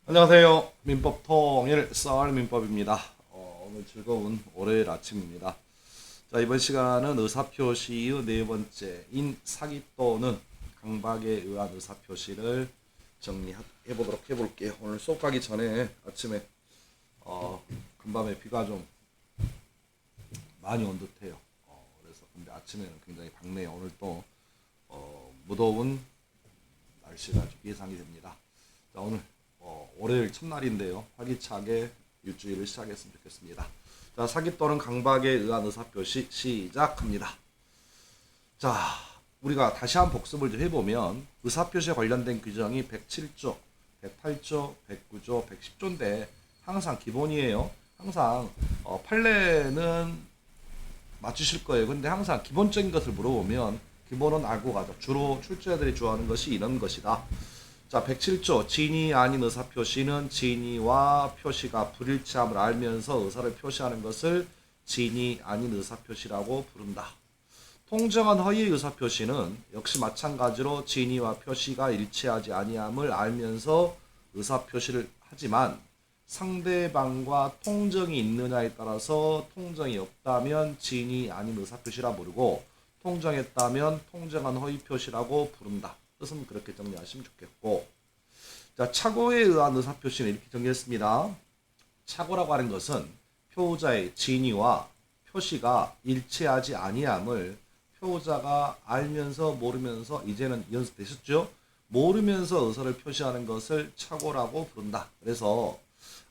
안녕하세요. 민법 통일 썰 민법입니다. 오늘 즐거운 월요일 아침입니다. 자, 이번 시간은 의사표시의 네 번째인 사기 또는 강박에 의한 의사표시를 정리해 보도록 해볼게요. 오늘 수업 가기 전에 아침에 간밤에 비가 좀 많이 온 듯해요. 그래서 근데 아침에는 굉장히 밝네요. 오늘 또 무더운 날씨가 좀 예상이 됩니다. 자, 오늘 월요일 첫날인데요. 활기차게 일주일을 시작했으면 좋겠습니다. 자, 사기 또는 강박에 의한 의사표시 시작합니다. 자, 우리가 다시 한번 복습을 좀 해보면 의사표시에 관련된 규정이 107조, 108조, 109조, 110조인데 항상 기본이에요. 항상 판례는 맞추실 거예요. 근데 항상 기본적인 것을 물어보면 기본은 알고 가죠. 주로 출제자들이 좋아하는 것이 이런 것이다. 자, 107조 진위 아닌 의사표시는 진위와 표시가 불일치함을 알면서 의사를 표시하는 것을 진위 아닌 의사표시라고 부른다. 통정한 허위의 의사표시는 역시 마찬가지로 진위와 표시가 일치하지 아니함을 알면서 의사표시를 하지만 상대방과 통정이 있느냐에 따라서 통정이 없다면 진위 아닌 의사표시라 부르고 통정했다면 통정한 허위표시라고 부른다. 뜻은 그렇게 정리하시면 좋겠고, 자, 착오에 의한 의사표시는 이렇게 정리했습니다. 착오라고 하는 것은 표자의 진위와 표시가 일치하지 아니함을 표자가 알면서 모르면서, 이제는 연습되셨죠? 모르면서 의사를 표시하는 것을 착오라고 부른다. 그래서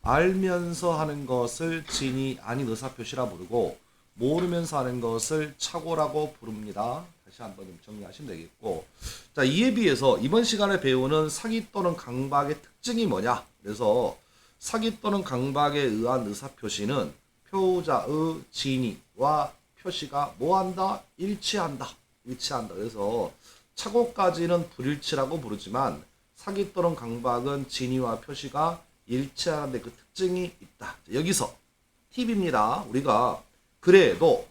알면서 하는 것을 진위 아닌 의사표시라 부르고 모르면서 하는 것을 착오라고 부릅니다. 다시 한번 좀 정리하시면 되겠고, 자, 이에 비해서 이번 시간에 배우는 사기 또는 강박의 특징이 뭐냐? 그래서 사기 또는 강박에 의한 의사표시는 표자의 진위와 표시가 뭐한다? 일치한다. 일치한다. 그래서 착오까지는 불일치라고 부르지만 사기 또는 강박은 진위와 표시가 일치하는데 그 특징이 있다. 여기서 팁입니다. 우리가 그래도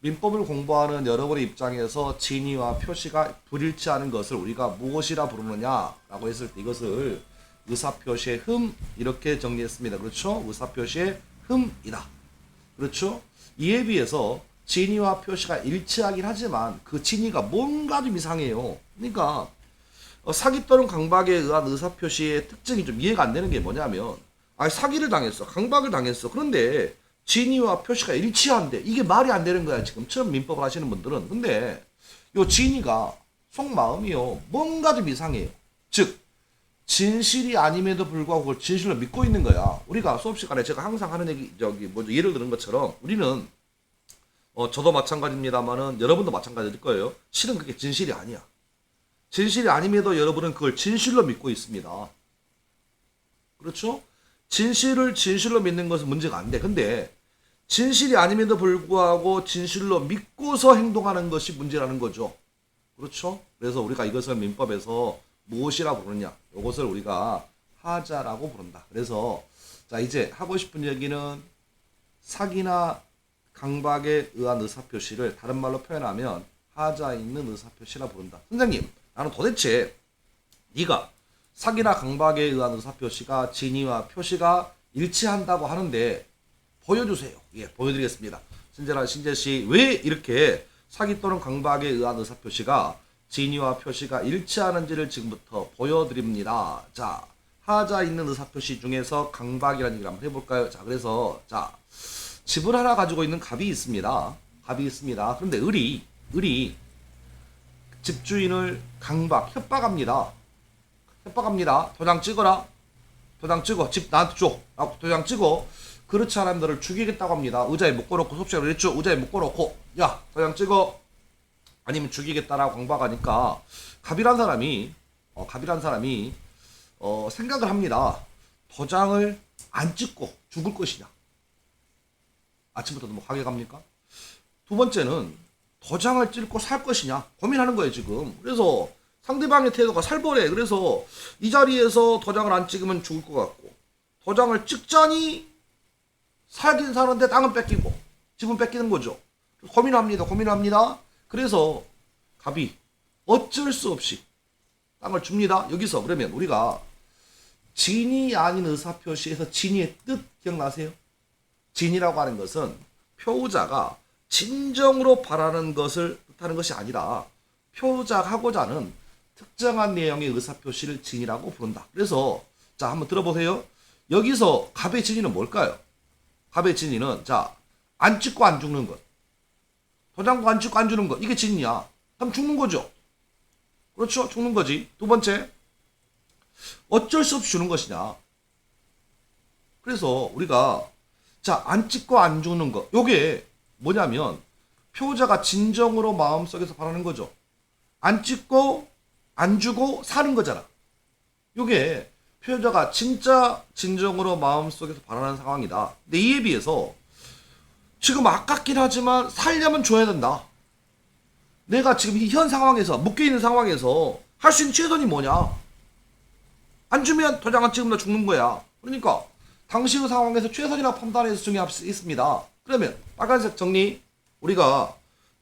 민법을 공부하는 여러분의 입장에서 진위와 표시가 불일치하는 것을 우리가 무엇이라 부르느냐라고 했을 때 이것을 의사표시의 흠 이렇게 정리했습니다. 그렇죠? 의사표시의 흠이다. 그렇죠? 이에 비해서 진위와 표시가 일치하긴 하지만 그 진위가 뭔가 좀 이상해요. 그러니까 사기 또는 강박에 의한 의사표시의 특징이 좀 이해가 안 되는 게 뭐냐면, 사기를 당했어. 강박을 당했어. 그런데 진위와 표시가 일치한데 이게 말이 안 되는 거야. 지금 처음 민법을 하시는 분들은. 근데 요 진위가 속마음이요, 뭔가 좀 이상해요. 즉 진실이 아님에도 불구하고 그걸 진실로 믿고 있는 거야. 우리가 수업 시간에 제가 항상 하는 얘기, 예를 들은 것처럼 우리는 저도 마찬가지입니다만은 여러분도 마찬가지일 거예요. 실은 그게 진실이 아니야. 진실이 아님에도 여러분은 그걸 진실로 믿고 있습니다. 그렇죠? 진실을 진실로 믿는 것은 문제가 안 돼. 근데 진실이 아님에도 불구하고 진실로 믿고서 행동하는 것이 문제라는 거죠. 그렇죠? 그래서 우리가 이것을 민법에서 무엇이라고 부르냐? 이것을 우리가 하자라고 부른다. 그래서 자, 이제 하고 싶은 얘기는 사기나 강박에 의한 의사표시를 다른 말로 표현하면 하자에 있는 의사표시라 부른다. 선생님, 나는 도대체 네가 사기나 강박에 의한 의사표시가 진위와 표시가 일치한다고 하는데 보여주세요. 예, 보여드리겠습니다. 친절한 신재씨, 왜 이렇게 사기 또는 강박에 의한 의사표시가 진위와 표시가 일치하는지를 지금부터 보여드립니다. 자, 하자 있는 의사표시 중에서 강박이라는 얘기를 한번 해볼까요? 자, 그래서 자, 집을 하나 가지고 있는 갑이 있습니다. 갑이 있습니다. 그런데 을이 집주인을 강박, 협박합니다. 도장 찍어라. 도장 찍어. 집 나한테 줘. 라고 도장 찍어. 그렇지 않으면 너를 죽이겠다고 합니다. 의자에 묶어놓고, 수업시간에 그랬죠. 의자에 묶어놓고, 야, 도장 찍어. 아니면 죽이겠다라고 강박하니까 갑이란 사람이 생각을 합니다. 도장을 안 찍고 죽을 것이냐. 아침부터 뭐 가게 갑니까? 두 번째는 도장을 찍고 살 것이냐 고민하는 거예요 지금. 그래서 상대방의 태도가 살벌해. 그래서 이 자리에서 도장을 안 찍으면 죽을 것 같고, 도장을 찍자니 살긴 사는데 땅은 뺏기고 집은 뺏기는 거죠. 고민합니다. 그래서 갑이 어쩔 수 없이 땅을 줍니다. 여기서 그러면 우리가 진이 아닌 의사표시에서 진이의 뜻 기억나세요? 진이라고 하는 것은 표자가 진정으로 바라는 것을 뜻하는 것이 아니라 표자가 하고자 하는 특정한 내용의 의사표시를 진이라고 부른다. 그래서 자 한번 들어보세요. 여기서 갑의 진이는 뭘까요? 갑의 진이는 자 안 찍고 안 죽는 것, 도장고 안 찍고 안 주는 것, 이게 진이야. 그럼 죽는 거죠. 그렇죠? 죽는 거지. 두 번째, 어쩔 수 없이 주는 것이냐. 그래서 우리가 자 안 찍고 안 죽는 것, 요게 뭐냐면 표자가 진정으로 마음속에서 바라는 거죠. 안 찍고 안 주고 사는 거잖아. 요게 표자가 진짜 진정으로 마음속에서 바라는 상황이다. 근데 이에 비해서 지금 아깝긴 하지만 살려면 줘야 된다. 내가 지금 현 상황에서 묶여있는 상황에서 할 수 있는 최선이 뭐냐. 안 주면 도장 안 찍으면 죽는 거야. 그러니까 당시의 상황에서 최선이라고 판단해서 정리할 수 있습니다. 그러면 빨간색 정리. 우리가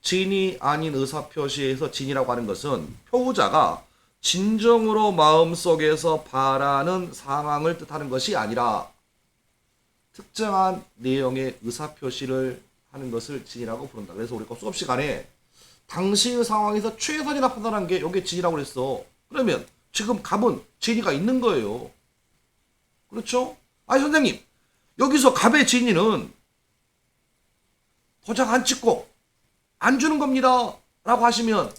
진이 아닌 의사표시에서 진이라고 하는 것은 표자가 진정으로 마음속에서 바라는 상황을 뜻하는 것이 아니라 특정한 내용의 의사표시를 하는 것을 진이라고 부른다. 그래서 우리가 수업 시간에 당시의 상황에서 최선이라 판단한 게 이게 진이라고 그랬어. 그러면 지금 갑은 진이가 있는 거예요. 그렇죠? 아니 선생님, 여기서 갑의 진이는 도장 안 찍고 안 주는 겁니다 라고 하시면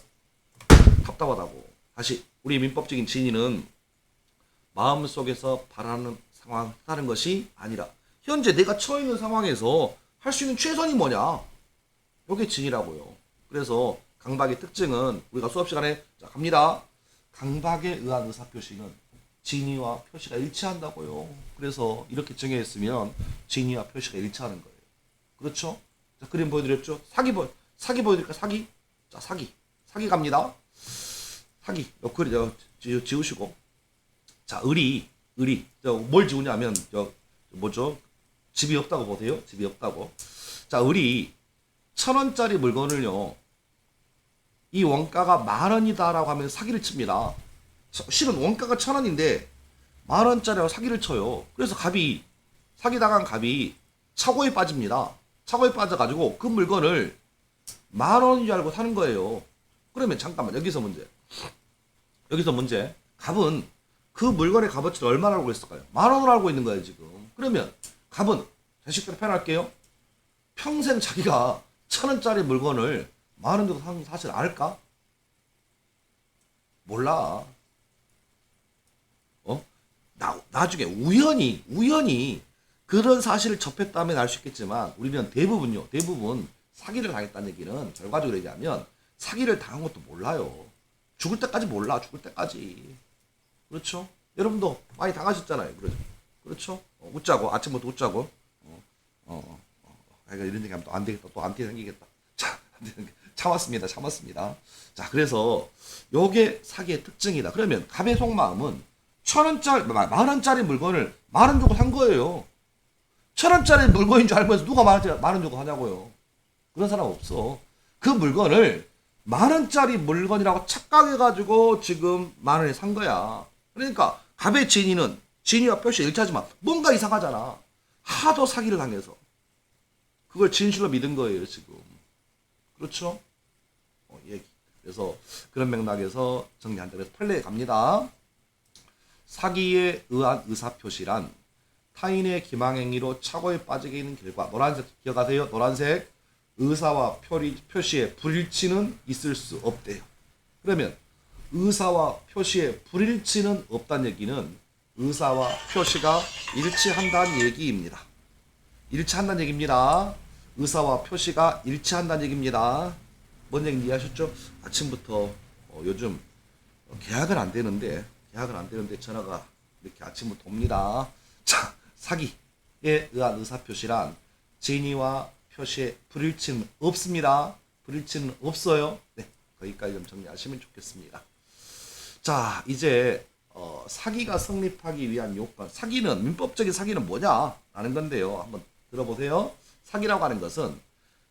답답하다고. 다시 우리 민법적인 진이는 마음속에서 바라는 상황 하는 것이 아니라 현재 내가 처해 있는 상황에서 할 수 있는 최선이 뭐냐, 이게 진이라고요. 그래서 강박의 특징은 우리가 수업 시간에 자 갑니다. 강박에 의한 의사표시는 진위와 표시가 일치한다고요. 그래서 이렇게 정의했으면 진위와 표시가 일치하는 거예요. 그렇죠? 자, 그림 보여드렸죠? 사기 보여드릴까? 사기? 자, 사기 갑니다. 사기. 그리 지우시고. 자, 의리. 뭘 지우냐면, 뭐죠? 집이 없다고 보세요. 집이 없다고. 자, 의리. 1,000원짜리 물건을요, 이 원가가 10,000원이다라고 하면 사기를 칩니다. 실은 원가가 1,000원인데 10,000원짜리라고 사기를 쳐요. 그래서 사기당한 갑이 차고에 빠집니다. 차고에 빠져가지고 그 물건을 10,000원인 줄 알고 사는 거예요. 그러면 잠깐만, 여기서 문제. 갑은 그 물건의 값어치를 얼마나 알고 있을까요? 10,000원을 알고 있는 거예요 지금. 그러면 갑은 자식대로 표현할게요. 평생 자기가 1,000원짜리 물건을 10,000원 주고 사는 사실 알까? 몰라. 나중에 우연히 그런 사실을 접했다면 알 수 있겠지만 우리는 대부분 사기를 당했다는 얘기는 결과적으로 얘기하면 사기를 당한 것도 몰라요. 죽을 때까지 몰라. 죽을 때까지. 그렇죠? 여러분도 많이 당하셨잖아요. 그렇죠? 웃자고 아침부터 웃자고. 이런 얘기하면 또 안 되겠다. 또 안티 생기겠다. 자, 참았습니다. 자, 그래서 요게 사기의 특징이다. 그러면 갑의 속마음은 1,000원짜리, 10,000원짜리 물건을 10,000원 주고 산 거예요. 1,000원짜리 물건인 줄 알면서 누가 10,000원 주고 사냐고요. 그런 사람 없어. 그 물건을 10,000원짜리 물건이라고 착각해가지고 지금 10,000원에 산 거야. 그러니까 갑의 진위와 표시 일치하지만 뭔가 이상하잖아. 하도 사기를 당해서 그걸 진실로 믿은 거예요 지금. 그렇죠? 얘기. 그래서 그런 맥락에서 정리한다. 그래서 판례에 갑니다. 사기에 의한 의사표시란 타인의 기망행위로 착오에 빠지게 있는 결과. 노란색 기억하세요? 노란색. 의사와 표시에 불일치는 있을 수 없대요. 그러면 의사와 표시에 불일치는 없다는 얘기는 의사와 표시가 일치한다는 얘기입니다. 의사와 표시가 일치한다는 얘기입니다. 뭔 얘기인지 이해하셨죠? 아침부터 요즘 계약은 안 되는데 전화가 이렇게 아침부터 옵니다. 자, 사기에 의한 의사표시란 진위와 표시에 불일치는 없습니다. 불일치는 없어요. 네, 거기까지 좀 정리하시면 좋겠습니다. 자, 이제 사기가 성립하기 위한 요건. 민법적인 사기는 뭐냐라는 건데요. 한번 들어보세요. 사기라고 하는 것은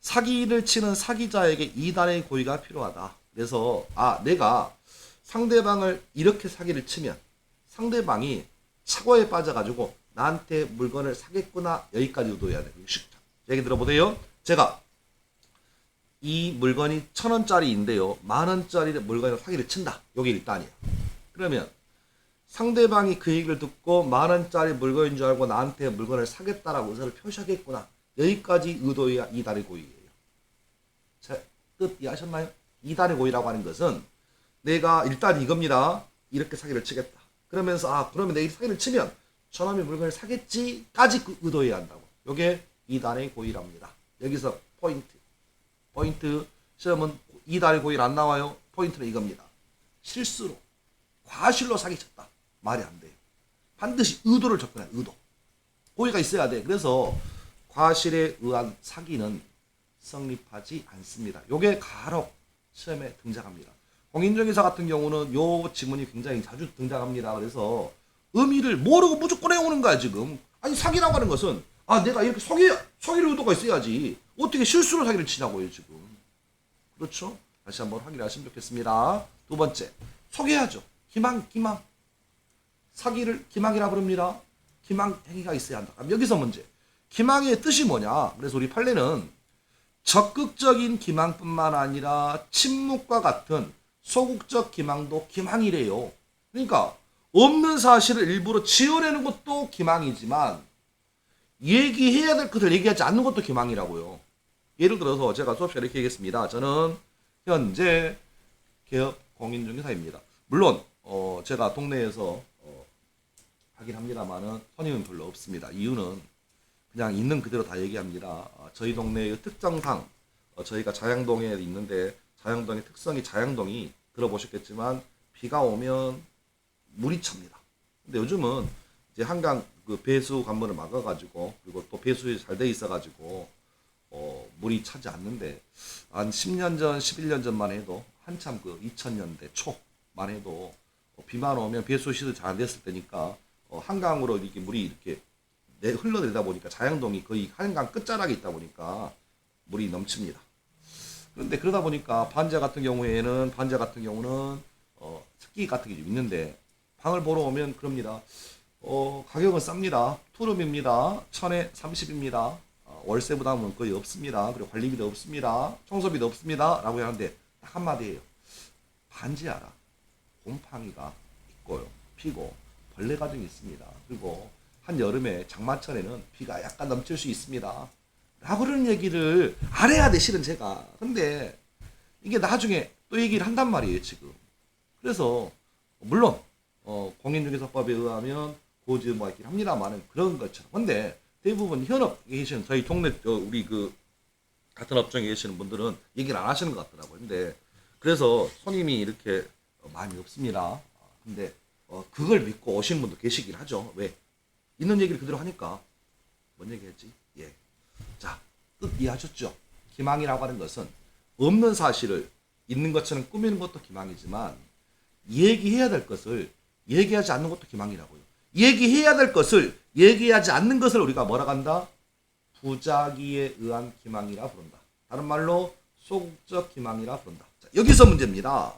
사기를 치는 사기자에게 이단의 고의가 필요하다. 그래서 내가 상대방을 이렇게 사기를 치면 상대방이 착오에 빠져가지고 나한테 물건을 사겠구나 여기까지 의도해야 돼. 얘기 들어보세요. 제가 이 물건이 1,000원짜리인데요. 10,000원짜리 물건을 사기를 친다. 여기 1단이야. 그러면 상대방이 그 얘기를 듣고 10,000원짜리 물건인 줄 알고 나한테 물건을 사겠다라고 의사를 표시하겠구나. 여기까지 의도해야 2단의 고의예요. 제 뜻 이해하셨나요? 2단의 고의라고 하는 것은 내가 일단 이겁니다. 이렇게 사기를 치겠다. 그러면서 그러면 내가 사기를 치면 저놈이 물건을 사겠지까지 의도해야 한다고. 이게 2단의 고의랍니다. 여기서 포인트 시험은 2단의 고의를 안 나와요. 포인트는 이겁니다. 실수로 과실로 사기쳤다. 말이 안 돼요. 반드시 의도를 접근해야 돼. 의도. 고의가 있어야 돼. 그래서 과실에 의한 사기는 성립하지 않습니다. 요게 간혹 시험에 등장합니다. 공인중개사 같은 경우는 요 지문이 굉장히 자주 등장합니다. 그래서 의미를 모르고 무조건 해오는 거야 지금. 아니 사기라고 하는 것은 내가 이렇게 속일 의도가 있어야지. 어떻게 실수로 사기를 치냐고요 지금. 그렇죠? 다시 한번 확인하시면 좋겠습니다. 두 번째, 속여야죠. 기망. 사기를 기망이라 부릅니다. 기망 행위가 있어야 한다. 그럼 여기서 문제. 기망의 뜻이 뭐냐? 그래서 우리 판례는 적극적인 기망뿐만 아니라 침묵과 같은 소극적 기망도 기망이래요. 그러니까 없는 사실을 일부러 지어내는 것도 기망이지만 얘기해야 될 것을 얘기하지 않는 것도 기망이라고요. 예를 들어서 제가 수업 시간에 이렇게 얘기했습니다. 저는 현재 개업 공인중개사입니다. 물론 제가 동네에서 하긴 합니다만은 손님은 별로 없습니다. 이유는 그냥 있는 그대로 다 얘기합니다. 저희 동네의 특성상 저희가 자양동에 있는데 자양동의 특성이 자양동이 들어보셨겠지만 비가 오면 물이 찹니다. 근데 요즘은 이제 한강 그 배수 관문을 막아가지고 그리고 또 배수이 잘 돼 있어가지고 물이 차지 않는데 한 10년 전, 11년 전만 해도 한참 그 2000년대 초만 해도 비만 오면 배수 시설이 잘 안 됐을 때니까 한강으로 이렇게 물이 이렇게 흘러내리다 보니까 자양동이 거의 한강 끝자락에 있다 보니까 물이 넘칩니다. 그런데 그러다 보니까 반지 같은 경우는 특기 같은 게 좀 있는데 방을 보러 오면 그럽니다. 가격은 쌉니다. 투룸입니다. 1000에 30입니다. 월세 부담은 거의 없습니다. 그리고 관리비도 없습니다. 청소비도 없습니다. 라고 하는데 딱 한마디예요. 반지하라. 곰팡이가 있고요. 피고 벌레 가정이 있습니다. 그리고 한여름에 장마철에는 비가 약간 넘칠 수 있습니다. 라고 그런 얘기를 안 해야 돼 실은 제가. 근데 이게 나중에 또 얘기를 한단 말이에요 지금. 그래서 물론 공인중개사법에 의하면 고지의무가 있긴 합니다만은 그런 것처럼. 근데 대부분 현업에 계시는 저희 동네 우리 그 같은 업종에 계시는 분들은 얘기를 안 하시는 것 같더라고요. 근데 그래서 손님이 이렇게 많이 없습니다. 근데 그걸 믿고 오시는 분도 계시긴 하죠. 왜? 있는 얘기를 그대로 하니까. 뭔 얘기했지? 예. 자, 뜻 이해하셨죠? 기망이라고 하는 것은 없는 사실을 있는 것처럼 꾸미는 것도 기망이지만 얘기해야 될 것을 얘기하지 않는 것도 기망이라고요. 얘기해야 될 것을 얘기하지 않는 것을 우리가 뭐라고 한다? 부작위에 의한 기망이라 부른다. 다른 말로 소극적 기망이라 부른다. 자, 여기서 문제입니다.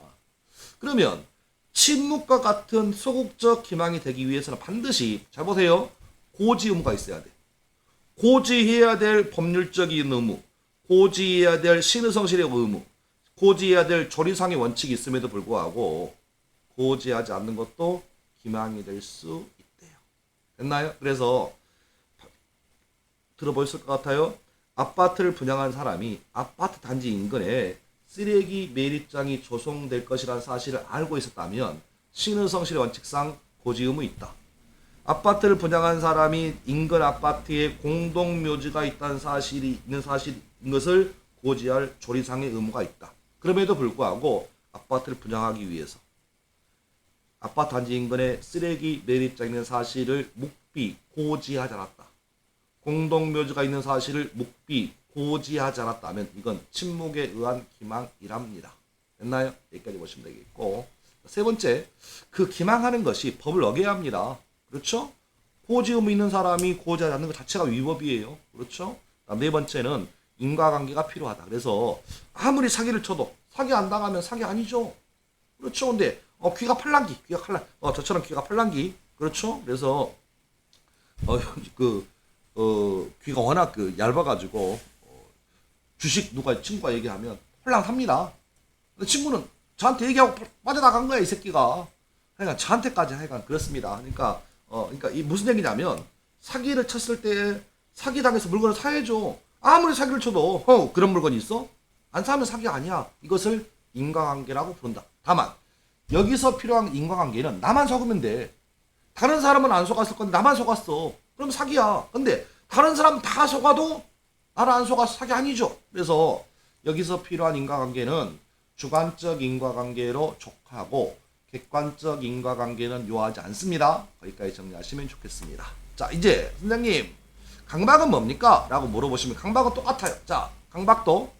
그러면 침묵과 같은 소극적 기망이 되기 위해서는 반드시 잘 보세요. 고지 의무가 있어야 돼. 고지해야 될 법률적인 의무, 고지해야 될 신의성실의 의무, 고지해야 될 조리상의 원칙이 있음에도 불구하고 고지하지 않는 것도 기망이 될 수 있대요. 됐나요? 그래서 들어보셨을 것 같아요. 아파트를 분양한 사람이 아파트 단지 인근에 쓰레기 매립장이 조성될 것이라는 사실을 알고 있었다면 신의성실의 원칙상 고지 의무 있다. 아파트를 분양한 사람이 인근 아파트에 공동묘지가 있다는 사실이 있는 사실인 것을 고지할 조리상의 의무가 있다. 그럼에도 불구하고 아파트를 분양하기 위해서 아파트 단지 인근에 쓰레기 매립장이 있는 사실을 묵비 고지하지 않았다. 공동묘지가 있는 사실을 묵비 고지하지 않았다면 이건 침묵에 의한 기망이랍니다. 됐나요? 여기까지 보시면 되겠고, 세 번째, 그 기망하는 것이 법을 어겨야 합니다. 그렇죠? 고지 의무 있는 사람이 고지하지 않는 것 자체가 위법이에요. 그렇죠? 네 번째는 인과관계가 필요하다. 그래서 아무리 사기를 쳐도 사기 안 당하면 사기 아니죠. 그렇죠? 근데 귀가 팔랑귀, 저처럼 귀가 팔랑귀, 그렇죠? 그래서 그 귀가 워낙 얇아가지고 주식 누가 친구가 얘기하면 홀랑합니다. 근데 친구는 저한테 얘기하고 빠져나간 거야 이 새끼가. 그러니까 저한테까지 하여간 그렇습니다. 그러니까 이 무슨 얘기냐면 사기를 쳤을 때 사기당해서 물건을 사야죠. 아무리 사기를 쳐도 그런 물건이 있어? 안 사면 사기가 아니야. 이것을 인과관계라고 부른다. 다만 여기서 필요한 인과관계는 나만 속으면 돼. 다른 사람은 안 속았을 건데 나만 속았어. 그럼 사기야. 근데 다른 사람 다 속아도 나를 안 속아서 사기 아니죠. 그래서 여기서 필요한 인과관계는 주관적 인과관계로 족하고 객관적 인과관계는 요하지 않습니다. 거기까지 정리하시면 좋겠습니다. 자, 이제 선생님 강박은 뭡니까? 라고 물어보시면 강박은 똑같아요. 자, 강박도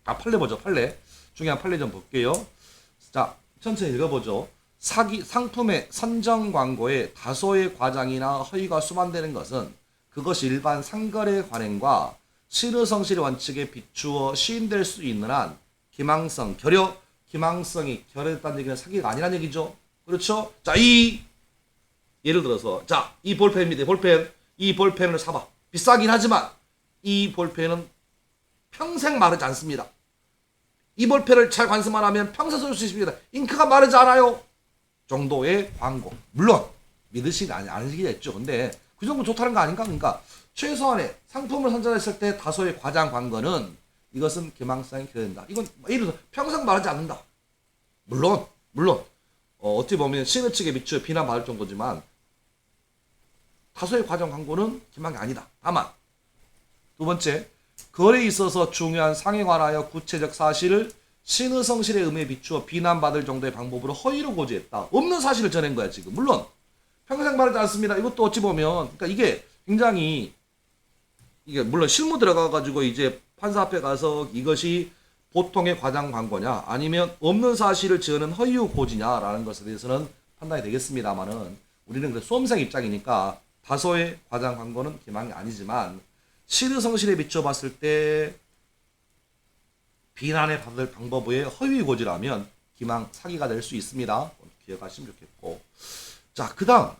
판례 보죠. 판례. 중요한 판례 좀 볼게요. 자, 천천히 읽어보죠. 상품의 선정 광고에 다소의 과장이나 허위가 수반되는 것은 그것이 일반 상거래 관행과 실효성실의 원칙에 비추어 시인될 수 있는 한 기망성, 기망성이 결여됐다는 얘기는 사기가 아니란 얘기죠. 그렇죠? 자, 예를 들어서 이 볼펜입니다. 볼펜. 이 볼펜을 사봐. 비싸긴 하지만 이 볼펜은 평생 마르지 않습니다. 이 볼펜을 잘 관수만 하면 평생 쓸 수 있습니다. 잉크가 마르지 않아요. 정도의 광고. 물론 믿으시지 않으시겠죠. 근데 그 정도 좋다는 거 아닌가? 그러니까 최소한의 상품을 선정했을 때 다소의 과장 광고는 이것은 기망성이 결여된다. 이건 예를 들어서 평생 마르지 않는다. 물론 어떻게 보면 시느 측에 비추어 비난받을 정도지만 다소의 과장 광고는 기망이 아니다. 다만 두 번째, 거래에 있어서 중요한 상에 관하여 구체적 사실을 신의 성실의 의미에 비추어 비난받을 정도의 방법으로 허위로 고지했다. 없는 사실을 전한 거야 지금. 물론 평생 말하지 않습니다. 이것도 어찌 보면 그러니까 이게 굉장히 물론 실무 들어가가지고 이제 판사 앞에 가서 이것이 보통의 과장 광고냐 아니면 없는 사실을 지어낸 허위 고지냐라는 것에 대해서는 판단이 되겠습니다만은 우리는 그 수험생 입장이니까 다소의 과장 광고는 기망이 아니지만 신의 성실에 비춰봤을 때 비난에 받을 방법의 허위 고지라면 기망 사기가 될 수 있습니다. 기억하시면 좋겠고. 자, 그 다음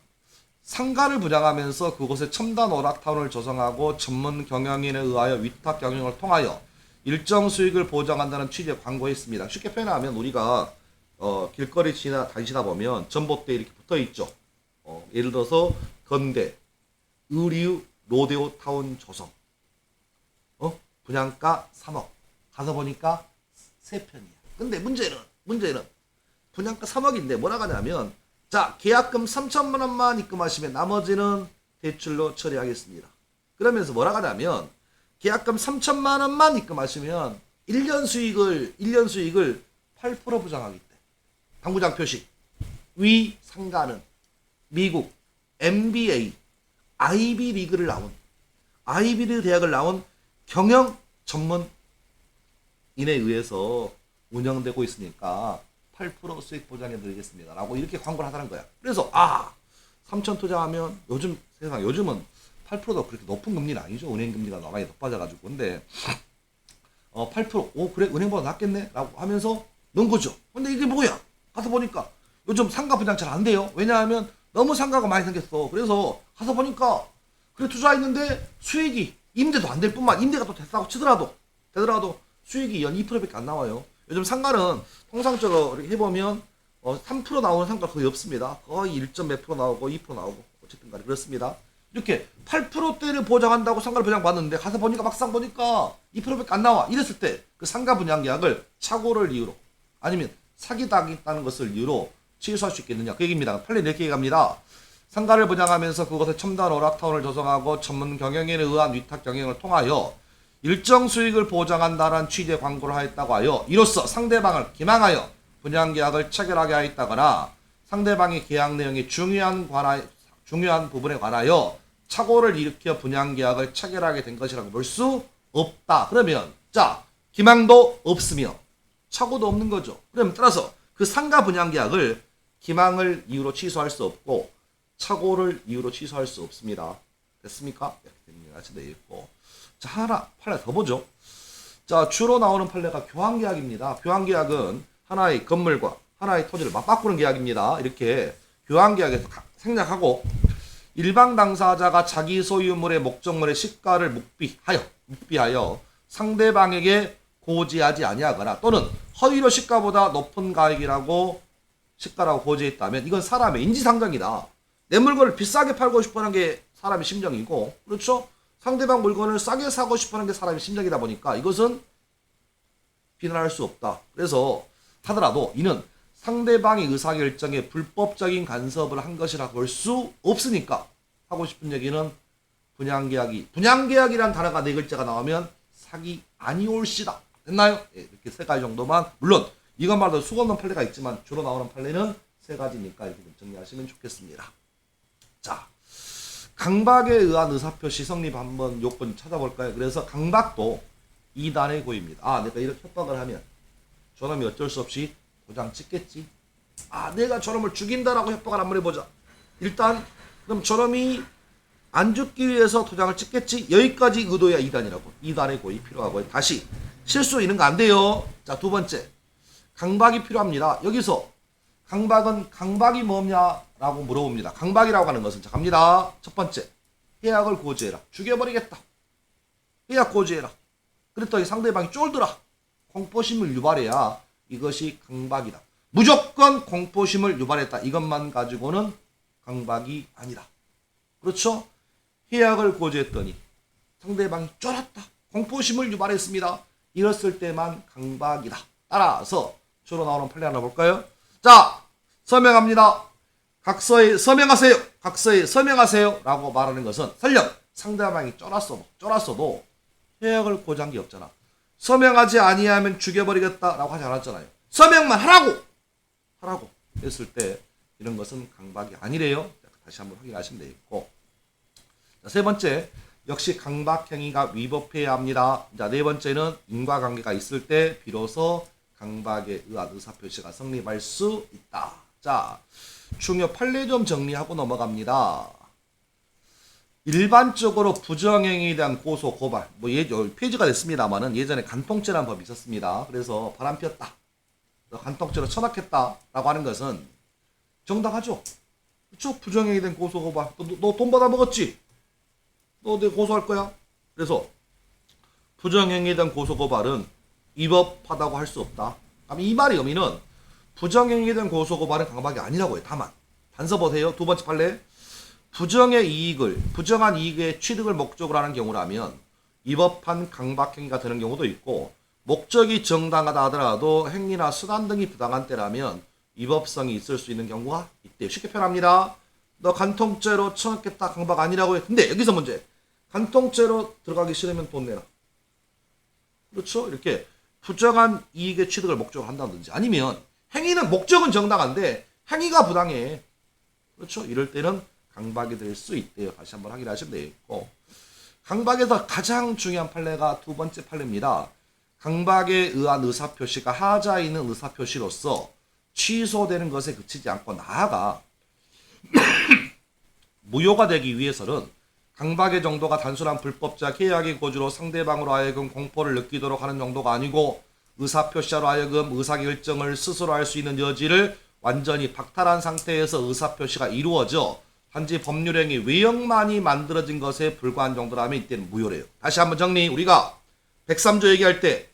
상가를 분양하면서 그곳에 첨단 오락타운을 조성하고 전문 경영인에 의하여 위탁 경영을 통하여 일정 수익을 보장한다는 취지의 광고했습니다. 쉽게 표현하면 우리가 길거리 다니시다 보면 전봇대 이렇게 붙어 있죠. 예를 들어서 건대, 의류, 로데오 타운 조성. 분양가 3억. 가서 보니까 3편이야. 근데 문제는 분양가 3억인데 뭐라 하냐면 자, 계약금 3천만 원만 입금하시면 나머지는 대출로 처리하겠습니다. 그러면서 뭐라 하냐면 계약금 3천만 원만 입금하시면 1년 수익을 8% 보장하기 때. 당구장 표시. 위 상가는 미국 MBA 아이비리그 대학을 나온 경영 전문인에 의해서 운영되고 있으니까 8% 수익 보장해 드리겠습니다. 라고 이렇게 광고를 하다는 거야. 그래서 3천 투자하면 요즘은 8%도 그렇게 높은 금리는 아니죠. 은행 금리가 많이 높아져가지고. 근데 8% 그래 은행보다 낫겠네 라고 하면서 넣은 거죠. 근데 이게 뭐야? 가서 보니까 요즘 상가 분양 잘 안 돼요. 왜냐하면 너무 상가가 많이 생겼어. 그래서 가서 보니까 그래 투자했는데 수익이 임대도 안 될 뿐만 임대가 또 됐다고 되더라도 수익이 연 2%밖에 안 나와요. 요즘 상가는 통상적으로 이렇게 해보면 3% 나오는 상가 거의 없습니다. 거의 1점 몇 프로 나오고 2% 나오고 어쨌든 간에 그렇습니다. 이렇게 8%대를 보장한다고 상가를 분양받는데 가서 보니까 막상 보니까 2%밖에 안 나와. 이랬을 때 그 상가 분양 계약을 착오를 이유로 아니면 사기당했다는 것을 이유로 취소할 수 있겠느냐 그 얘기입니다. 판례 이렇게 얘기합니다. 상가를 분양하면서 그곳에 첨단 오락타운을 조성하고 전문 경영인에 의한 위탁 경영을 통하여 일정 수익을 보장한다는 취지의 광고를 하였다고 하여 이로써 상대방을 기망하여 분양계약을 체결하게 하였다거나 상대방의 계약 내용이 중요한 부분에 관하여 착오를 일으켜 분양계약을 체결하게 된 것이라고 볼 수 없다. 그러면 기망도 없으며 착오도 없는 거죠. 그럼 따라서 그 상가 분양계약을 기망을 이유로 취소할 수 없고 착오를 이유로 취소할 수 없습니다. 됐습니까? 이렇게 되어 있고. 자, 하나 판례 더 보죠. 자, 주로 나오는 판례가 교환계약입니다. 교환계약은 하나의 건물과 하나의 토지를 맞바꾸는 계약입니다. 이렇게 교환계약에서 생략하고 일방 당사자가 자기 소유물의 목적물의 시가를 묵비하여 상대방에게 고지하지 아니하거나 또는 허위로 시가보다 높은 가액이라고 시가라고 고지했다면 이건 사람의 인지상정이다. 내 물건을 비싸게 팔고 싶어하는 게 사람의 심정이고, 그렇죠? 상대방 물건을 싸게 사고 싶어하는 게 사람의 심정이다 보니까 이것은 비난할 수 없다. 그래서 하더라도 이는 상대방의 의사결정에 불법적인 간섭을 한 것이라 볼 수 없으니까 하고 싶은 얘기는 분양계약이란 단어가 4글자가 나오면 사기 아니올시다. 됐나요? 예, 이렇게 3가지 정도만. 물론 이것말도 수없는 판례가 있지만 주로 나오는 판례는 3가지니까 이렇게 좀 정리하시면 좋겠습니다. 자, 강박에 의한 의사표시 성립 한번 요건 찾아볼까요? 그래서 강박도 2단의 고의입니다. 내가 이렇게 협박을 하면 저놈이 어쩔 수 없이 도장 찍겠지. 내가 저놈을 죽인다라고 협박을 한번 해보자. 일단 그럼 저놈이 안 죽기 위해서 도장을 찍겠지. 여기까지 의도야 2단이라고. 2단의 고의 필요하고요. 다시 실수 이런 거 안 돼요. 자, 2번째 강박이 필요합니다. 여기서 강박이 뭐냐라고 물어봅니다. 강박이라고 하는 것은 자 갑니다. 첫 번째 해악을 고지해라. 죽여버리겠다. 해악 고지해라. 그랬더니 상대방이 쫄더라. 공포심을 유발해야 이것이 강박이다. 무조건 공포심을 유발했다. 이것만 가지고는 강박이 아니다. 그렇죠? 해악을 고지했더니 상대방이 쫄았다. 공포심을 유발했습니다. 이랬을 때만 강박이다. 따라서 주로 나오는 판례 하나 볼까요? 자, 서명합니다. 각서에 서명하세요. 각서에 서명하세요. 라고 말하는 것은 설령 상대방이 쫄았어도 해악을 고지한 게 없잖아. 서명하지 아니하면 죽여버리겠다라고 하지 않았잖아요. 서명만 하라고 했을 때 이런 것은 강박이 아니래요. 다시 한번 확인하시면 되겠고. 자, 3번째 역시 강박행위가 위법해야 합니다. 자, 4번째는 인과관계가 있을 때 비로소 강박에 의한 의사표시가 성립할 수 있다. 자, 중요 판례 좀 정리하고 넘어갑니다. 일반적으로 부정행위에 대한 고소, 고발, 폐지가 됐습니다만은 예전에 간통죄라는 법이 있었습니다. 그래서 바람 피웠다. 간통죄로 처박혔다라고 하는 것은 정당하죠. 그렇죠? 부정행위에 대한 고소, 고발. 너 돈 받아 먹었지? 너 내가 고소할 거야? 그래서 부정행위에 대한 고소, 고발은 위법하다고 할 수 없다. 이 말의 의미는 부정행위에 대한 고소, 고발은 강박이 아니라고 해요. 다만 단서 보세요. 2번째 판례. 부정한 이익의 취득을 목적으로 하는 경우라면 위법한 강박행위가 되는 경우도 있고, 목적이 정당하다 하더라도 행위나 수단 등이 부당한 때라면 위법성이 있을 수 있는 경우가 있대요. 쉽게 표현합니다. 너 간통죄로 처먹겠다. 강박 아니라고 해. 근데 여기서 문제. 간통죄로 들어가기 싫으면 돈 내라. 그렇죠? 이렇게 부정한 이익의 취득을 목적으로 한다든지, 아니면 행위는 목적은 정당한데 행위가 부당해. 그렇죠? 이럴 때는 강박이 될 수 있대요. 다시 한번 확인하시면 되겠고, 강박에서 가장 중요한 판례가 2번째 판례입니다. 강박에 의한 의사표시가 하자에 있는 의사표시로서 취소되는 것에 그치지 않고 나아가 무효가 되기 위해서는 강박의 정도가 단순한 불법적 해악의 고지로 상대방으로 하여금 공포를 느끼도록 하는 정도가 아니고, 의사표시자로 하여금 의사결정을 스스로 할 수 있는 여지를 완전히 박탈한 상태에서 의사표시가 이루어져 단지 법률행위 외형만이 만들어진 것에 불과한 정도라면 이때는 무효래요. 다시 한번 정리. 우리가 103조 얘기할 때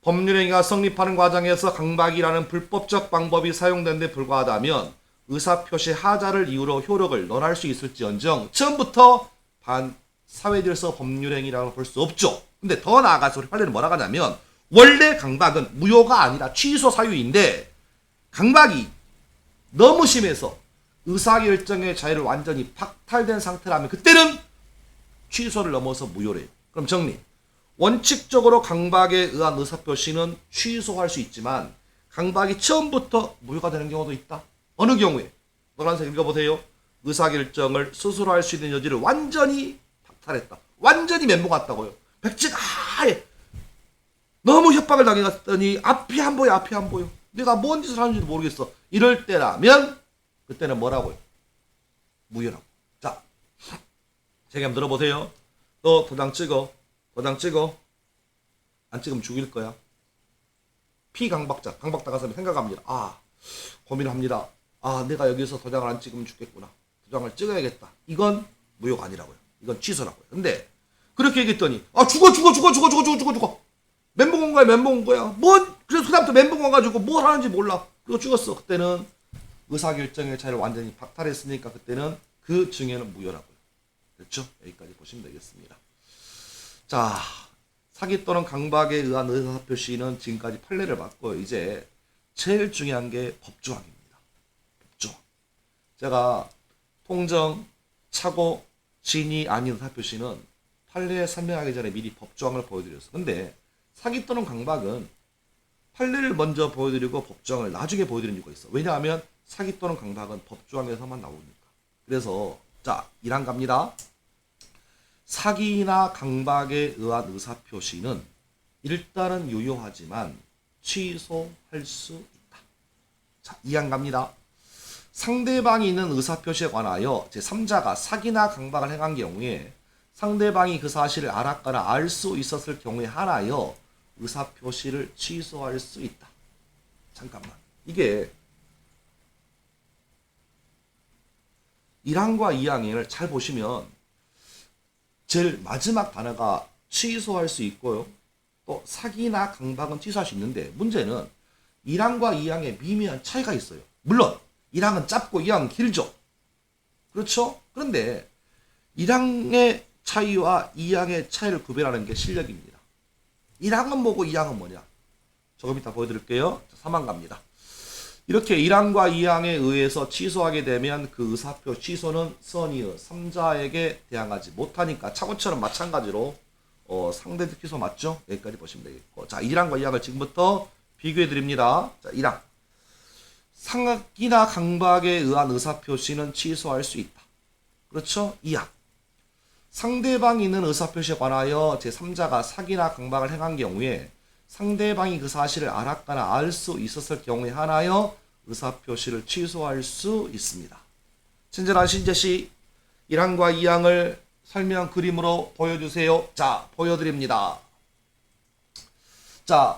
법률행위가 성립하는 과정에서 강박이라는 불법적 방법이 사용된 데 불과하다면 의사표시 하자를 이유로 효력을 논할 수 있을지언정 처음부터 사회질서 법률행위라고 볼 수 없죠. 근데 더 나아가서 우리 판례는 뭐라고 하냐면, 원래 강박은 무효가 아니라 취소 사유인데 강박이 너무 심해서 의사결정의 자유를 완전히 박탈된 상태라면 그때는 취소를 넘어서 무효래요. 그럼 정리. 원칙적으로 강박에 의한 의사표시는 취소할 수 있지만 강박이 처음부터 무효가 되는 경우도 있다. 어느 경우에? 노란색 읽어보세요. 의사결정을 스스로 할 수 있는 여지를 완전히 박탈했다. 완전히 멘붕 왔다고요. 백지가 하얘. 너무 협박을 당했더니 앞이 안 보여. 내가 뭔 짓을 하는지도 모르겠어. 이럴 때라면 그때는 뭐라고요? 무효라고. 자, 제 얘기 한번 들어보세요. 너 도장 찍어. 안 찍으면 죽일 거야. 피강박자, 강박당한 사람이 생각합니다. 고민합니다. 아, 내가 여기서 도장을 안 찍으면 죽겠구나. 도장을 찍어야겠다. 이건 무효가 아니라고요. 이건 취소라고요. 근데 그렇게 얘기했더니 아, 죽어. 멘붕 온 거야, 멘붕 온 거야. 그래서 그다음부터 멘붕 와가지고 뭘 하는지 몰라. 그리고 죽었어. 그때는 의사결정의 차이를 완전히 박탈했으니까 그때는 그 증여는 무효라고요. 됐죠? 여기까지 보시면 되겠습니다. 자, 사기 또는 강박에 의한 의사사표 시인은 지금까지 판례를 봤고요. 이제 제일 중요한 게 법조항입니다. 법조항. 제가 통정, 착오, 진위 아닌 의사사표 시는 판례에 설명하기 전에 미리 법조항을 보여드렸어요. 근데 사기 또는 강박은 판례를 먼저 보여드리고 법조항을 나중에 보여드리는 이유가 있어. 왜냐하면 사기 또는 강박은 법조항에서만 나오니까. 그래서 자, 1항 갑니다. 사기나 강박에 의한 의사표시는 일단은 유효하지만 취소할 수 있다. 자, 2항 갑니다. 상대방이 있는 의사표시에 관하여 제3자가 사기나 강박을 행한 경우에 상대방이 그 사실을 알았거나 알 수 있었을 경우에 한하여 의사표시를 취소할 수 있다. 잠깐만. 이게 1항과 2항을 잘 보시면 제일 마지막 단어가 취소할 수 있고요. 또 사기나 강박은 취소할 수 있는데 문제는 1항과 2항에 미미한 차이가 있어요. 물론 1항은 짧고 2항은 길죠. 그렇죠? 그런데 1항의 차이와 2항의 차이를 구별하는 게 실력입니다. 1항은 뭐고 2항은 뭐냐? 조금 이따 보여드릴게요. 3항 갑니다. 이렇게 1항과 2항에 의해서 취소하게 되면 그 의사표 취소는 선의의 3자에게 대항하지 못하니까 차고처럼 마찬가지로 상대 취소 맞죠? 여기까지 보시면 되겠고, 자, 1항과 2항을 지금부터 비교해 드립니다. 자, 1항. 사기나 강박에 의한 의사표시는 취소할 수 있다. 그렇죠? 2항. 상대방이 있는 의사표시에 관하여 제3자가 사기나 강박을 행한 경우에 상대방이 그 사실을 알았거나 알 수 있었을 경우에 한하여 의사표시를 취소할 수 있습니다. 친절한 신재씨 1항과 2항을 설명 그림으로 보여주세요. 자, 보여드립니다. 자,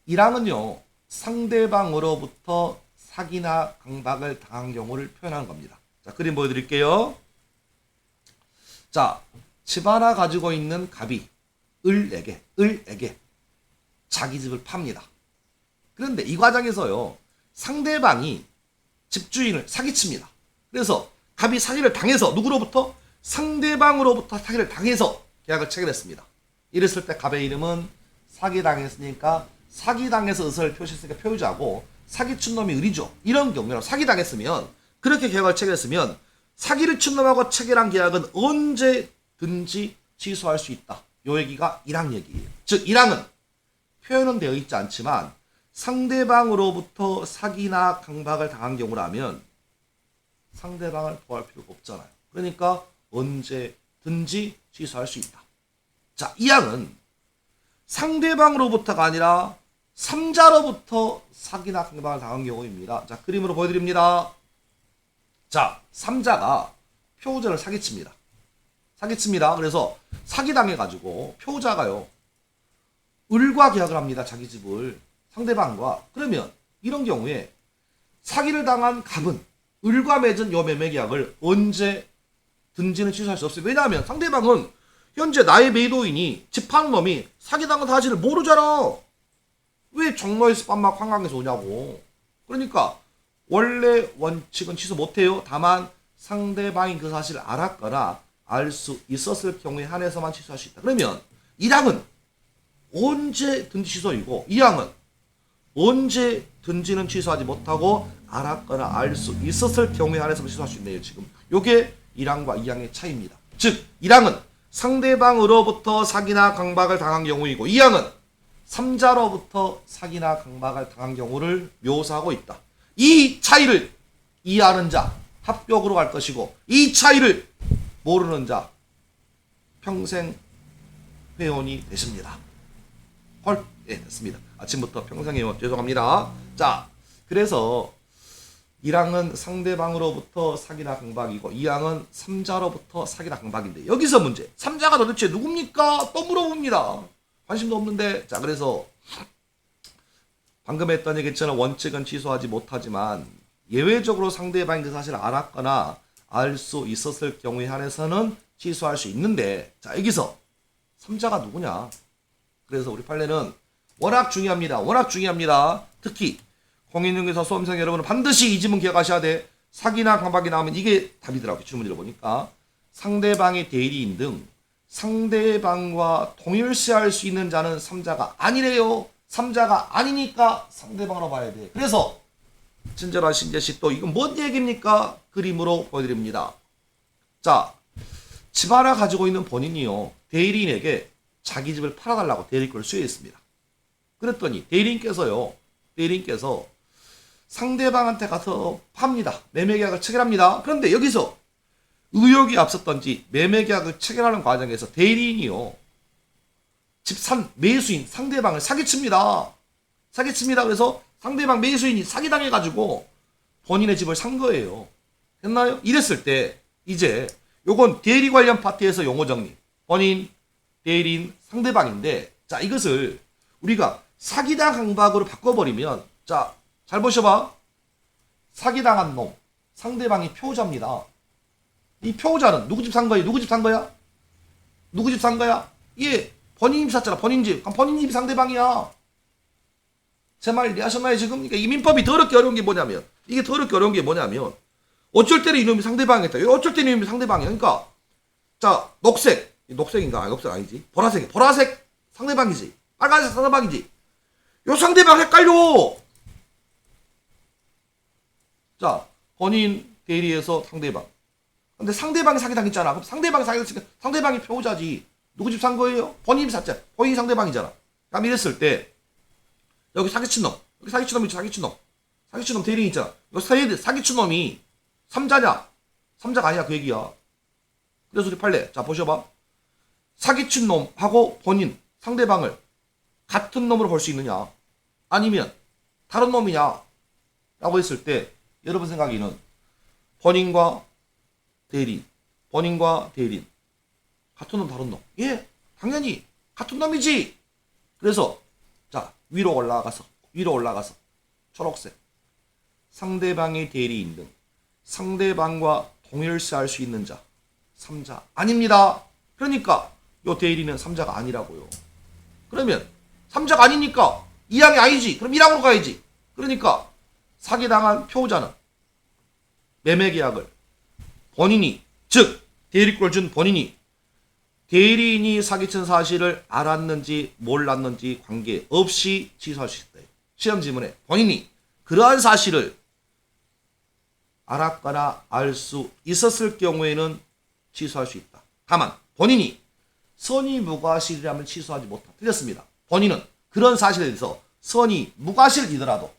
1항은요. 상대방으로부터 사기나 강박을 당한 경우를 표현하는 겁니다. 자, 그림 보여드릴게요. 자, 집 하나 가지고 있는 갑이 을에게 자기 집을 팝니다. 그런데 이 과정에서요, 상대방이 집주인을 사기칩니다. 그래서 갑이 사기를 당해서 누구로부터? 상대방으로부터 사기를 당해서 계약을 체결했습니다. 이랬을 때 갑의 이름은 사기당했으니까 사기당해서 의사를 표시했으니까 표유자고 사기친 놈이 을이죠. 이런 경우는 사기당했으면 그렇게 계약을 체결했으면 사기를 친 놈하고 체결한 계약은 언제든지 취소할 수 있다. 요 얘기가 1항 얘기예요. 즉 1항은 표현은 되어 있지 않지만 상대방으로부터 사기나 강박을 당한 경우라면 상대방을 보호할 필요가 없잖아요. 그러니까 언제든지 취소할 수 있다. 자, 2항은 상대방으로부터가 아니라 3자로부터 사기나 강박을 당한 경우입니다. 자, 그림으로 보여드립니다. 자, 3자가 표우자를 사기칩니다. 그래서 사기당해가지고 표우자가요, 을과 계약을 합니다. 자기 집을 상대방과. 그러면 이런 경우에 사기를 당한 갑은 을과 맺은 요 매매 계약을 언제든지는 취소할 수 없어요. 왜냐하면 상대방은 현재 나의 매도인이 집 파는 놈이 사기당한 사실을 모르잖아. 왜 종로에서 빰막 관광에서 오냐고. 그러니까 원래 원칙은 취소 못해요. 다만 상대방이 그 사실을 알았거나 알 수 있었을 경우에 한해서만 취소할 수 있다. 그러면 1항은 언제든지 취소이고 2항은 언제든지는 취소하지 못하고 알았거나 알 수 있었을 경우에 한해서만 취소할 수 있네요. 지금 요게 1항과 2항의 차이입니다. 즉 1항은 상대방으로부터 사기나 강박을 당한 경우이고 2항은 3자로부터 사기나 강박을 당한 경우를 묘사하고 있다. 이 차이를 이해하는 자 합격으로 갈 것이고 이 차이를 모르는 자 평생 회원이 되십니다. 헐, 예, 됐습니다. 아침부터 평생 회원 죄송합니다. 자, 그래서 1항은 상대방으로부터 사기나 강박이고 2항은 3자로부터 사기나 강박인데 여기서 문제. 3자가 도대체 누굽니까? 또 물어봅니다. 관심도 없는데. 자, 그래서 방금 했던 얘기처럼 원칙은 취소하지 못하지만 예외적으로 상대방이 그 사실을 알았거나 알 수 있었을 경우에 한해서는 취소할 수 있는데, 자, 여기서 3자가 누구냐? 그래서 우리 판례는 워낙 중요합니다. 워낙 중요합니다. 특히 공인중개사 수험생 여러분은 반드시 이 지문 기억하셔야 돼. 사기나 강박이 나오면 이게 답이더라고요. 질문을 보니까 상대방의 대리인 등 상대방과 동일시할 수 있는 자는 3자가 아니래요. 3자가 아니니까 상대방으로 봐야 돼. 그래서 친절한 신재씨 또 이건 뭔 얘기입니까? 그림으로 보여드립니다. 자, 집 하나 가지고 있는 본인이요, 대리인에게 자기 집을 팔아달라고 대리권을 수여했습니다. 그랬더니 대리인께서 상대방한테 가서 팝니다. 매매계약을 체결합니다. 그런데 여기서 의혹이 앞섰던지 매매계약을 체결하는 과정에서 대리인이요, 집 산 매수인 상대방을 사기칩니다. 그래서 상대방 매수인이 사기당해가지고 본인의 집을 산 거예요. 됐나요? 이랬을 때 이제 요건 대리 관련 파트에서 용어 정리. 본인, 대리인, 상대방인데, 자, 이것을 우리가 사기당 강박으로 바꿔버리면, 자, 잘 보셔봐. 사기당한 놈, 상대방이 피해자입니다. 이 피해자는 누구 집 산 거야? 누구 집 산 거야? 예, 본인 집 샀잖아. 본인 집. 그럼 본인 집이 상대방이야. 제 말 이해하셨나요 지금? 그러니까 이 민법이 더럽게 어려운 게 뭐냐면, 어쩔 때는 이놈이 상대방이겠다. 어쩔 때는 이놈이 상대방이야. 그러니까 자, 녹색인가? 녹색 아니지. 보라색 상대방이지. 빨간색 상대방이지. 요 상대방 헷갈려. 자, 본인 대리에서 상대방. 근데 상대방이 사기당했잖아. 그럼 상대방이 사기당했으니까 상대방이 피해자지. 누구 집 산 거예요? 본인이 샀잖아. 본인이 상대방이잖아. 그럼 이랬을 때 여기 사기친 놈, 사기친 놈 대리인 있잖아. 여기 사기친 놈이 3자냐? 3자가 아니야, 그 얘기야. 그래서 우리 판례, 자, 보셔봐. 사기친 놈하고 본인, 상대방을 같은 놈으로 볼 수 있느냐? 아니면 다른 놈이냐? 라고 했을 때 여러분 생각에는 본인과 대리인 같은 놈, 다른 놈. 예, 당연히 같은 놈이지. 그래서 자, 위로 올라가서 초록색 상대방의 대리인 등 상대방과 동일시할 수 있는 자 3자 아닙니다. 그러니까 요 대리는 3자가 아니라고요. 그러면 3자가 아니니까 2항이 아니지. 그럼 1항으로 가야지. 그러니까 사기당한 피해자는 매매계약을 본인이, 즉 대리권을 준 본인이 대리인이 사기친 사실을 알았는지 몰랐는지 관계없이 취소할 수 있다. 시험 지문에 본인이 그러한 사실을 알았거나 알 수 있었을 경우에는 취소할 수 있다. 다만 본인이 선의 무과실이라면 취소하지 못한다. 틀렸습니다. 본인은 그런 사실에 대해서 선의 무과실이더라도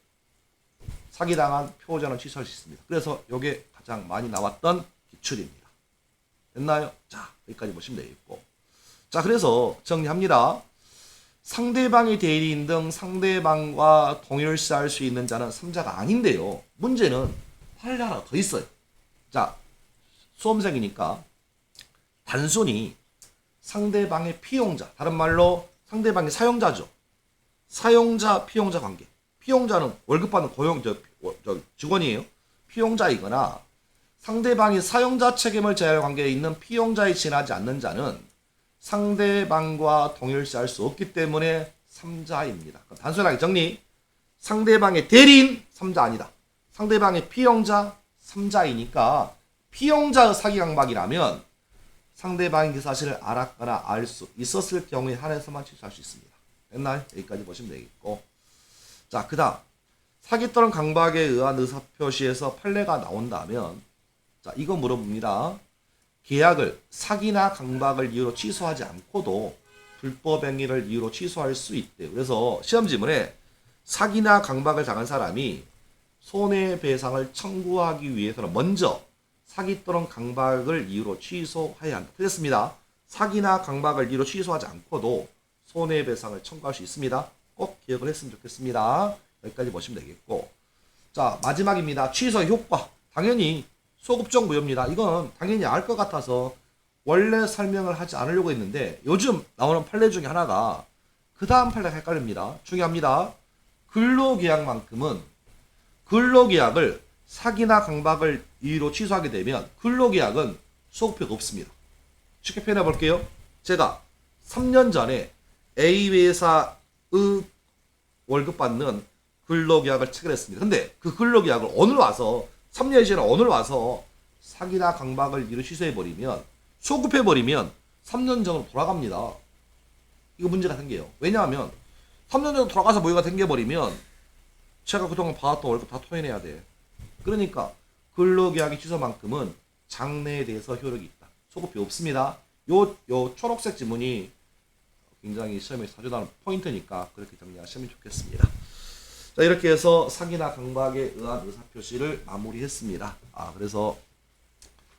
사기당한 피해자는 취소할 수 있습니다. 그래서 이게 가장 많이 나왔던 기출입니다. 됐나요? 자, 여기까지 보시면 되겠고. 자, 그래서 정리합니다. 상대방의 대리인 등 상대방과 동일시할 수 있는 자는 3자가 아닌데요. 문제는 판례 하나 더 있어요. 자, 수험생이니까 단순히 상대방의 피용자, 다른 말로 상대방의 사용자죠. 사용자, 피용자 관계. 피용자는 월급 받는 직원이에요. 피용자이거나 상대방이 사용자 책임을 져야 할 관계에 있는 피용자에 지나지 않는 자는 상대방과 동일시할 수 없기 때문에 3자입니다. 단순하게 정리. 상대방의 대리인 3자 아니다. 상대방의 피용자 3자이니까 피용자의 사기강박이라면 상대방이 그 사실을 알았거나 알 수 있었을 경우에 한해서만 취소할 수 있습니다. 됐나요? 여기까지 보시면 되겠고. 자, 그 다음 사기 또는 강박에 의한 의사표시에서 판례가 나온다면, 자, 이거 물어봅니다. 계약을 사기나 강박을 이유로 취소하지 않고도 불법 행위를 이유로 취소할 수 있대요. 그래서 시험 지문에 사기나 강박을 당한 사람이 손해배상을 청구하기 위해서는 먼저 사기 또는 강박을 이유로 취소해야 한다. 틀렸습니다. 사기나 강박을 이유로 취소하지 않고도 손해배상을 청구할 수 있습니다. 꼭 기억을 했으면 좋겠습니다. 여기까지 보시면 되겠고. 자, 마지막입니다. 취소의 효과. 당연히 소급적 무효입니다. 이건 당연히 알 것 같아서 원래 설명을 하지 않으려고 했는데 요즘 나오는 판례 중에 하나가 그 다음 판례가 헷갈립니다. 중요합니다. 근로계약만큼은 근로계약을 사기나 강박을 이유로 취소하게 되면 근로계약은 소급표가 없습니다. 쉽게 표현해 볼게요. 제가 3년 전에 A 회사의 월급 받는 근로계약을 체결했습니다. 근데 그 근로계약을 오늘 와서 3년 전에 오늘 와서 사기나 강박을 이유로 취소해버리면 소급해버리면 3년 전으로 돌아갑니다. 이거 문제가 생겨요. 왜냐하면 3년 전으로 돌아가서 뭐가 생겨버리면 제가 그동안 받았던 월급 다 토해내야 돼. 그러니까 근로계약의 취소만큼은 장래에 대해서 효력이 있다. 소급표 없습니다. 요 초록색 지문이 굉장히 시험에 자주 나오는 포인트니까 그렇게 정리하시면 좋겠습니다. 자, 이렇게 해서 사기나 강박에 의한 의사표시를 마무리했습니다. 그래서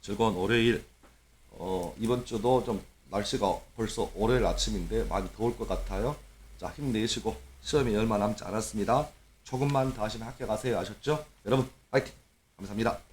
즐거운 월요일, 이번 주도 좀 날씨가 벌써 월요일 아침인데 많이 더울 것 같아요. 자, 힘내시고 시험이 얼마 남지 않았습니다. 조금만 더 하시면 합격하세요. 아셨죠? 여러분 파이팅! 감사합니다.